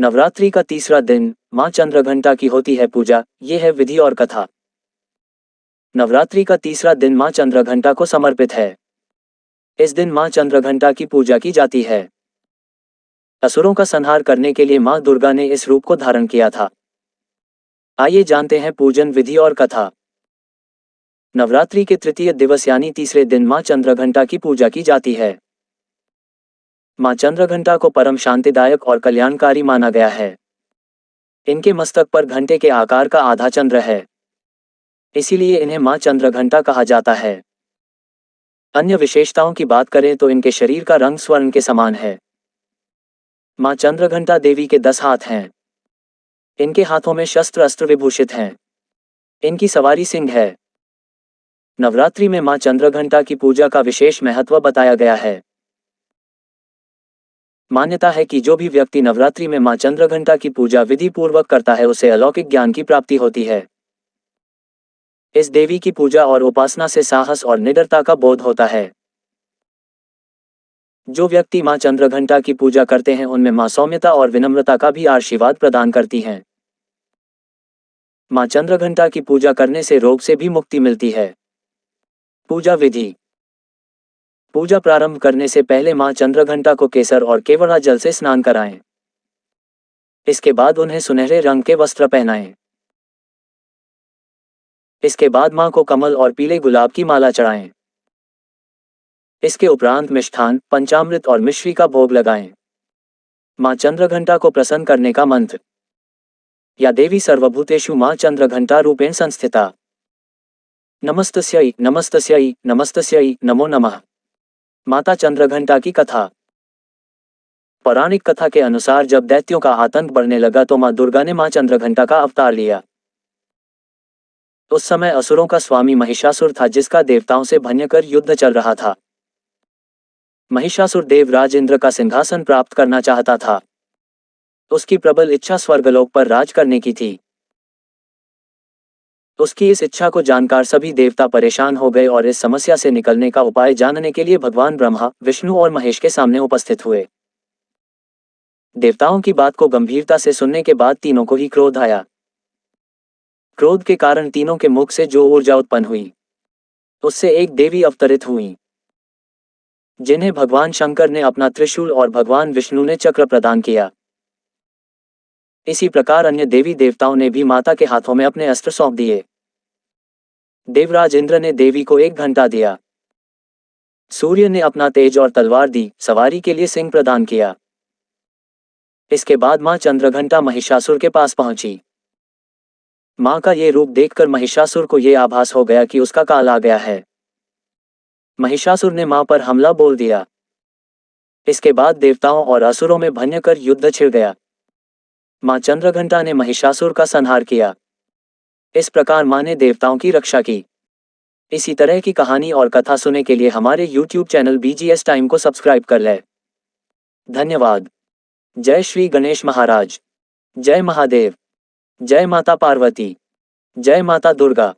नवरात्रि का तीसरा दिन मां चंद्रघंटा की होती है पूजा। ये है विधि और कथा। नवरात्रि का तीसरा दिन मां चंद्रघंटा को समर्पित है। इस दिन मां चंद्रघंटा की पूजा की जाती है। असुरों का संहार करने के लिए मां दुर्गा ने इस रूप को धारण किया था। आइए जानते हैं पूजन विधि और कथा। नवरात्रि के तृतीय दिवस यानी तीसरे दिन मां चंद्रघंटा की पूजा की जाती है। मां चंद्रघंटा को परम शांतिदायक और कल्याणकारी माना गया है। इनके मस्तक पर घंटे के आकार का आधा चंद्र है, इसीलिए इन्हें मां चंद्रघंटा कहा जाता है। अन्य विशेषताओं की बात करें तो इनके शरीर का रंग स्वर्ण के समान है। मां चंद्रघंटा देवी के 10 हाथ हैं। इनके हाथों में शस्त्र अस्त्र विभूषित हैं। इनकी सवारी सिंह है। नवरात्रि में मां चंद्रघंटा की पूजा का विशेष महत्व बताया गया है। मान्यता है कि जो भी व्यक्ति नवरात्रि में मां चंद्रघंटा की पूजा विधि पूर्वक करता है उसे अलौकिक ज्ञान की प्राप्ति होती है। इस देवी की पूजा और उपासना से साहस और निडरता का बोध होता है। जो व्यक्ति मां चंद्रघंटा की पूजा करते हैं उनमें मां सौम्यता और विनम्रता का भी आशीर्वाद प्रदान करती हैं। मां चंद्रघंटा की पूजा करने से रोग से भी मुक्ति मिलती है। पूजा विधि। पूजा प्रारंभ करने से पहले मां चंद्रघंटा को केसर और केवड़ा जल से स्नान कराएं। इसके बाद उन्हें सुनहरे रंग के वस्त्र पहनाएं। इसके बाद मां को कमल और पीले गुलाब की माला चढ़ाएं। इसके उपरांत मिष्ठान, पंचामृत और मिश्री का भोग लगाएं। मां चंद्रघंटा को प्रसन्न करने का मंत्र। या देवी सर्वभूतेषु मां चंद्रघंटा रूपेण संस्थिता। नमस्तस्यै नमस्तस्यै नमस्तस्यै नमो नमः। माता चंद्रघंटा की कथा। पौराणिक कथा के अनुसार जब दैत्यों का आतंक बढ़ने लगा तो मां दुर्गा ने मां चंद्रघंटा का अवतार लिया। उस समय असुरों का स्वामी महिषासुर था जिसका देवताओं से भयंकर युद्ध चल रहा था। महिषासुर देवराज इंद्र का सिंहासन प्राप्त करना चाहता था। उसकी प्रबल इच्छा स्वर्गलोक पर राज करने की थी। उसकी इस इच्छा को जानकर सभी देवता परेशान हो गए और इस समस्या से निकलने का उपाय जानने के लिए भगवान ब्रह्मा, विष्णु और महेश के सामने उपस्थित हुए। देवताओं की बात को गंभीरता से सुनने के बाद तीनों को ही क्रोध आया। क्रोध के कारण तीनों के मुख से जो ऊर्जा उत्पन्न हुई उससे एक देवी अवतरित हुई, जिन्हें भगवान शंकर ने अपना त्रिशूल और भगवान विष्णु ने चक्र प्रदान किया। इसी प्रकार अन्य देवी देवताओं ने भी माता के हाथों में अपने अस्त्र सौंप दिए। देवराज इंद्र ने देवी को एक घंटा दिया। सूर्य ने अपना तेज और तलवार दी, सवारी के लिए सिंह प्रदान किया। इसके बाद मां चंद्रघंटा महिषासुर के पास पहुंची। मां का ये रूप देखकर महिषासुर को ये आभास हो गया कि उसका काल आ गया है। महिषासुर ने मां पर हमला बोल दिया। इसके बाद देवताओं और असुरों में भयंकर युद्ध छिड़ गया। मां चंद्रघंटा ने महिषासुर का संहार किया। इस प्रकार मां ने देवताओं की रक्षा की। इसी तरह की कहानी और कथा सुनने के लिए हमारे YouTube चैनल BGS टाइम को सब्सक्राइब कर लें। धन्यवाद। जय श्री गणेश महाराज। जय महादेव। जय माता पार्वती। जय माता दुर्गा।